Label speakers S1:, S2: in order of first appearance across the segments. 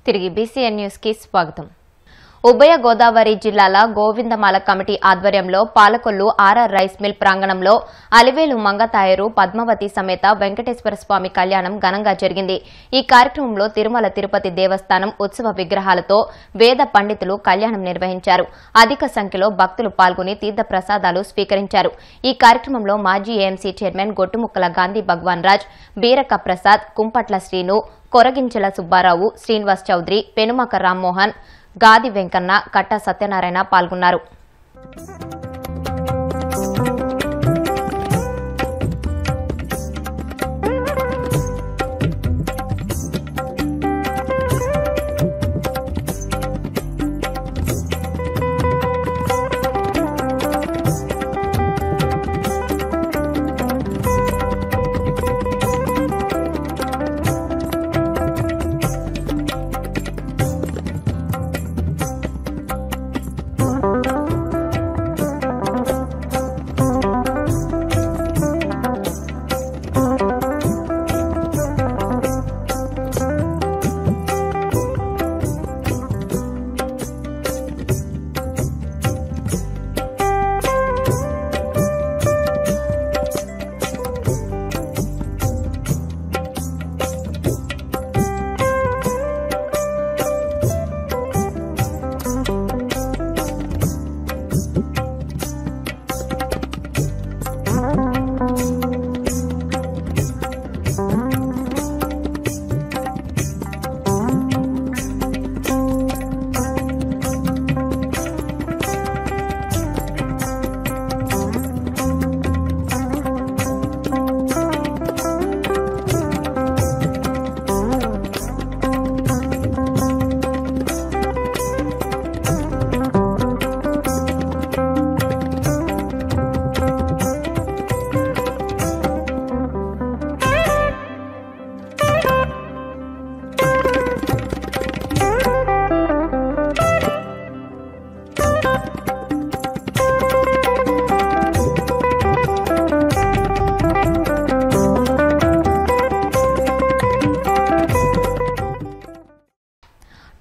S1: తిరిగి BCN news కి స్వాగతం. ఉభయ గోదావరి జిల్లాల గోవిందమాల కమిటీ ఆధ్వర్యంలో పాలకొల్లు ఆర్ఆర్ రైస్ మిల్ ప్రాంగణంలో అలివేలు మంగతాయరు పద్మావతి సమేత వెంకటేశ్వర స్వామి కళ్యాణం ఘనంగా జరిగింది. ఈ కార్యక్రమంలో తిరుమల తిరుపతి దేవస్థానం ఉత్సవ విగ్రహాలతో వేద పండితులు కళ్యాణం నిర్వహించారు. అధిక సంఖ్యలో భక్తులు పాల్గొని తీర్థ ప్రసాదాలు స్వీకరించారు. ఈ కార్యక్రమంలో మాజీ ఏఎంసీ చైర్మన్ గొట్టుముక్కల గాంధీ భగవాన్ రాజ్, బీరక ప్రసాద్, కుంపట్ల శ్రీను, కొరగించెల సుబ్బారావు, శ్రీనివాస్ చౌదరి, పెనుమక రామ్మోహన్, గాది వెంకన్న, కట్ట సత్యనారాయణ పాల్గొన్నారు.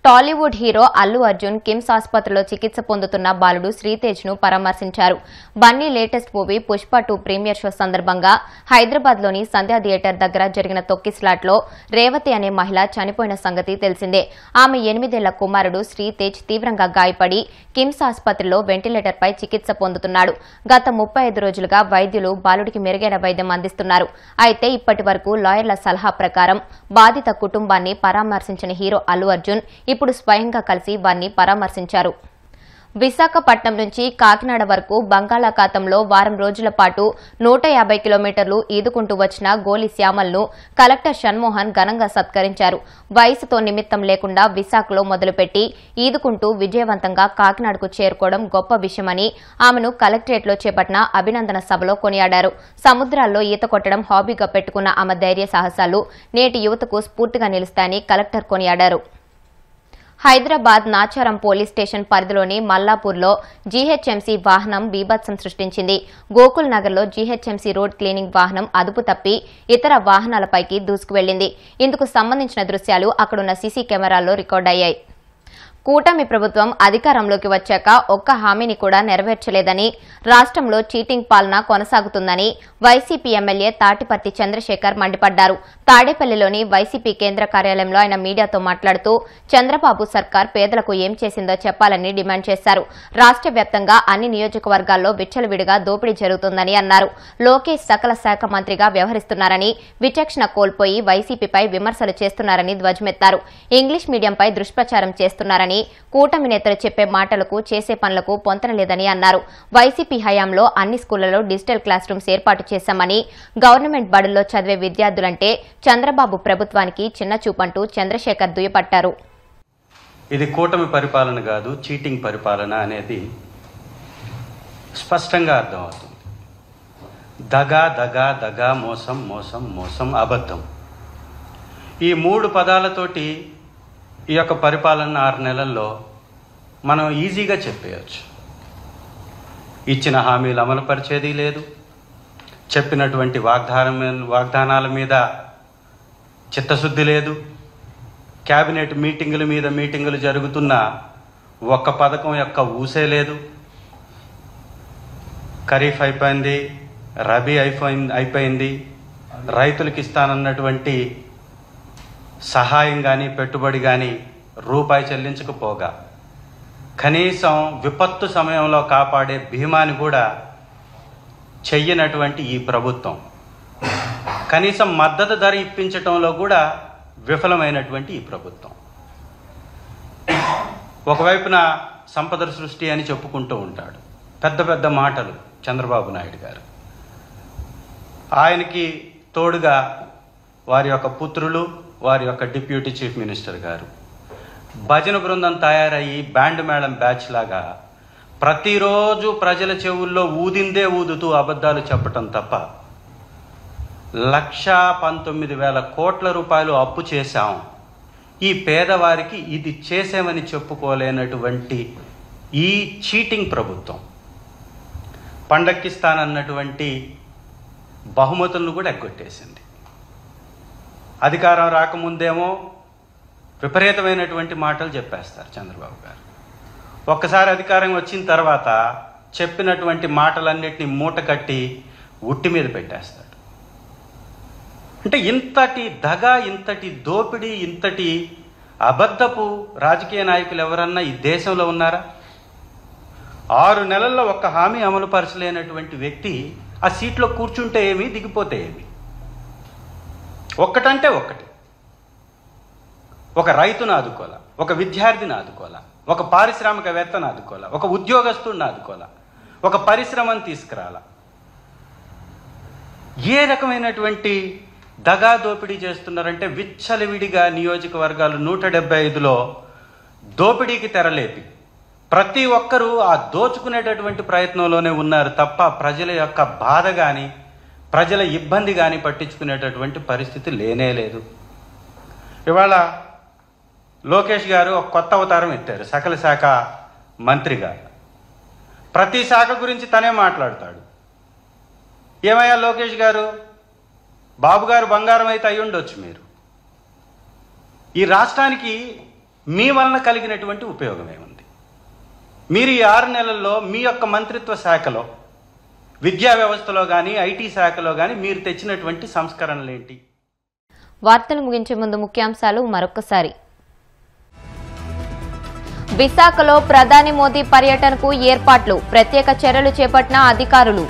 S1: టాలీవుడ్ హీరో అల్లు అర్జున్ కిమ్స్ ఆసుపత్రిలో చికిత్స పొందుతున్న బాలుడు శ్రీతేజ్ ను పరామర్శించారు. Bunny latest movie Pushpa 2 premiere show సందర్భంగా హైదరాబాద్ లోని సంధ్యా థియేటర్ దగ్గర జరిగిన తొక్కిస్లాట్ లో రేవతి అనే మహిళ చనిపోయిన సంగతి తెలిసిందే. ఆమె 8 ఏళ్ల కుమారుడు శ్రీతేజ్ తీవ్రంగా గాయపడి కిమ్స్ ఆసుపత్రిలో వెంటిలేటర్ పై చికిత్స పొందుతున్నాడు. గత 35 రోజులుగా వైద్యులు బాలుడికి మెరుగైన వైద్యం అందిస్తున్నారు. అయితే ఇప్పటి వరకు లాయర్ల సలహా ప్రకారం బాధిత కుటుంబాన్ని పరామర్శించిన హీరో అల్లు అర్జున్ ఇప్పుడు స్వయంగా కలిసి వారిని పరామర్శించారు. విశాఖపట్నం నుంచి కాకినాడ వరకు బంగాళాఖాతంలో వారం రోజుల పాటు 150 కిలోమీటర్లు ఈదుకుంటూ వచ్చిన గోలి శ్యామల్ను కలెక్టర్ షణ్మోహన్ ఘనంగా సత్కరించారు. వయసుతో నిమిత్తం లేకుండా విశాఖలో మొదలుపెట్టి ఈదుకుంటూ విజయవంతంగా కాకినాడకు చేరుకోవడం గొప్ప విషయమని ఆమెను కలెక్టరేట్లో చేపట్టిన అభినందన సభలో కొనియాడారు. సముద్రాల్లో ఈత కొట్టడం హాబీగా పెట్టుకున్న ఆమె ధైర్య సాహసాలు నేటి యువతకు స్ఫూర్తిగా నిలుస్తాయని కలెక్టర్ కొనియాడారు. హైదరాబాద్ నాచారం పోలీస్ స్టేషన్ పరిధిలోని మల్లాపూర్లో జీహెచ్ఎంసీ వాహనం బీభత్సం సృష్టించింది. గోకుల్ నగర్లో జీహెచ్ఎంసీ రోడ్ క్లీనింగ్ వాహనం అదుపు తప్పి ఇతర వాహనాలపైకి దూసుకువెళ్లింది. ఇందుకు సంబంధించిన దృశ్యాలు అక్కడున్న సీసీ కెమెరాల్లో రికార్డయ్యాయి. కూటమి ప్రభుత్వం అధికారంలోకి వచ్చాక ఒక్క హామీని కూడా నెరవేర్చలేదని, రాష్ట్రంలో చీటింగ్ పాలన కొనసాగుతుందని వైసీపీ ఎమ్మెల్యే తాటిపర్తి చంద్రశేఖర్ మండిపడ్డారు. తాడేపల్లిలోని వైసీపీ కేంద్ర కార్యాలయంలో ఆయన మీడియాతో మాట్లాడుతూ చంద్రబాబు సర్కార్ పేదలకు ఏం చేసిందో చెప్పాలని డిమాండ్ చేశారు. రాష్ట్ర వ్యాప్తంగా అన్ని నియోజకవర్గాల్లో విచ్చలవిడిగా దోపిడీ జరుగుతుందని అన్నారు. లోకేష్ సకల శాఖ మంత్రిగా వ్యవహరిస్తున్నారని, విచక్షణ కోల్పోయి వైసీపీపై విమర్శలు చేస్తున్నారని ధ్వజమెత్తారు. ఇంగ్లీష్ మీడియంపై దుష్ప్రచారం చేస్తున్నారని, కూటమి నేతలు చెప్పే మాటలకు చేసే పనులకు పొంతనలేదని అన్నారు. వైసీపీ హయాంలో అన్ని స్కూళ్లలో డిజిటల్ క్లాస్ రూమ్స్ ఏర్పాటు చేశామని, గవర్నమెంట్ బడుల్లో చదివే విద్యార్థులంటే చంద్రబాబు ప్రభుత్వానికి చిన్న చూపంటూ చంద్రశేఖర్ దుయ్యపట్టారు.
S2: ఇది కూటమి పరిపాలన కాదు, చీటింగ్ పరిపాలన అనేది స్పష్టంగా అర్థమవుతుంది. దగా దగా దగా, మోసం మోసం మోసం, అబద్ధం. ఈ 3 పదాలతోటి ఈ యొక్క పరిపాలన 6 నెలల్లో మనం ఈజీగా చెప్పేయచ్చు. ఇచ్చిన హామీలు అమలుపరిచేది లేదు, చెప్పినటువంటి వాగ్దానాల మీద చిత్తశుద్ధి లేదు, క్యాబినెట్ మీటింగుల మీద మీటింగులు జరుగుతున్నా ఒక్క పథకం యొక్క ఊసే లేదు. ఖరీఫ్ అయిపోయింది, రబీ అయిపోయింది, రైతులకు ఇస్తానన్నటువంటి సహాయం కానీ పెట్టుబడి కానీ రూపాయి చెల్లించకపోగా కనీసం విపత్తు సమయంలో కాపాడే భీమాని కూడా చెయ్యనటువంటి ఈ ప్రభుత్వం కనీసం మద్దతు ధర ఇప్పించటంలో కూడా విఫలమైనటువంటి ఈ ప్రభుత్వం ఒకవైపున సంపద సృష్టి అని చెప్పుకుంటూ ఉంటాడు. పెద్ద పెద్ద మాటలు చంద్రబాబు నాయుడు గారు. ఆయనకి తోడుగా వారి యొక్క పుత్రులు, వారి యొక్క డిప్యూటీ చీఫ్ మినిస్టర్ గారు భజన బృందం తయారయ్యి బ్యాండ్ మేళం బ్యాచ్ లాగా ప్రతిరోజు ప్రజల చెవుల్లో ఊదిందే ఊదుతూ అబద్ధాలు చెప్పటం తప్ప 1,19,000 కోట్ల రూపాయలు అప్పు చేశాం, ఈ పేదవారికి ఇది చేసామని చెప్పుకోలేనటువంటి ఈ చీటింగ్ ప్రభుత్వం పండక్కిస్తానన్నటువంటి బహుమతులను కూడా ఎగ్గొట్టేసింది. అధికారం రాకముందేమో విపరీతమైనటువంటి మాటలు చెప్పేస్తారు చంద్రబాబు గారు. ఒక్కసారి అధికారం వచ్చిన తర్వాత చెప్పినటువంటి మాటలన్నిటిని మూట కట్టి ఉట్టి మీద పెట్టేస్తాడు. అంటే ఇంతటి దగ, ఇంతటి దోపిడీ, ఇంతటి అబద్ధపు రాజకీయ నాయకులు ఎవరన్నా ఈ దేశంలో ఉన్నారా? 6 నెలల్లో ఒక్క హామీ అమలు పరచలేనటువంటి వ్యక్తి ఆ సీట్లో కూర్చుంటే ఏమి, దిగిపోతే ఏమి? ఒక్కటంటే ఒక్కటి. ఒక రైతును ఆదుకోవాలా, ఒక విద్యార్థిని ఆదుకోవాలా, ఒక పారిశ్రామికవేత్తను ఆదుకోవాలా, ఒక ఉద్యోగస్తుడిని ఆదుకోవాలా, ఒక పరిశ్రమను తీసుకురాలా. ఏ రకమైనటువంటి దగా దోపిడీ చేస్తున్నారంటే విచ్చలవిడిగా నియోజకవర్గాలు 175లో దోపిడీకి తెరలేపి ప్రతి ఒక్కరూ ఆ దోచుకునేటటువంటి ప్రయత్నంలోనే ఉన్నారు తప్ప ప్రజల యొక్క బాధ కానీ ప్రజల ఇబ్బంది కానీ పట్టించుకునేటటువంటి పరిస్థితి లేనే లేదు. ఇవాళ లోకేష్ గారు ఒక కొత్త అవతారం ఎత్తారు, సకల శాఖ మంత్రిగా. ప్రతి శాఖ గురించి తనే మాట్లాడతాడు. ఏమయ్యా లోకేష్ గారు, బాబు గారు బంగారం అయితే అయి ఉండొచ్చు. మీరు ఈ రాష్ట్రానికి మీ వలన కలిగినటువంటి ఉపయోగం ఏముంది? మీరు ఈ 6 నెలల్లో మీ యొక్క మంత్రిత్వ శాఖలో, విద్యా వ్యవస్థలో కానీ, ఐటీ శాఖలో కానీ మీరు తెచ్చినటువంటి సంస్కరణలు ఏంటి?
S1: వార్తలు ముగించే ముందు ముఖ్యాంశాలు మరొకసారి. విశాఖలో ప్రధాని మోదీ పర్యటనకు ఏర్పాట్లు, ప్రత్యేక చర్యలు చేపట్టిన అధికారులు.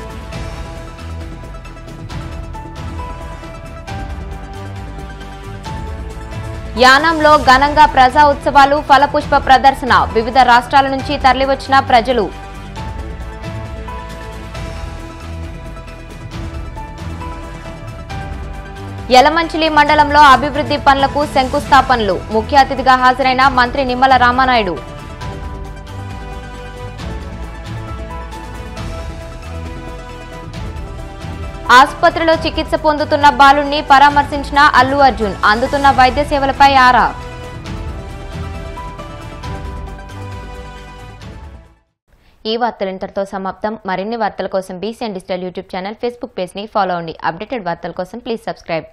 S1: యానంలో ఘనంగా ప్రజా ఉత్సవాలు, ఫలపుష్ప ప్రదర్శన, వివిధ రాష్ట్రాల నుంచి తరలివచ్చిన ప్రజలు. యలమంచిలి మండలంలో అభివృద్ధి పనులకు శంకుస్థాపనలు, ముఖ్య అతిథిగా హాజరైన మంత్రి నిమ్మల రామానాయుడు. ఆసుపత్రిలో చికిత్స పొందుతున్న బాలుడిని పరామర్శించిన అల్లు అర్జున్, అందుతున్న వైద్య సేవలపై ఆరా. ఈ వార్తలు ఇంతటితో సమాప్తం. మరిన్ని వార్తల కోసం BCN digital YouTube channel, Facebook page ని ఫాలో అవ్వండి. అప్డేటెడ్ వార్తల కోసం ప్లీజ్ సబ్స్క్రైబ్.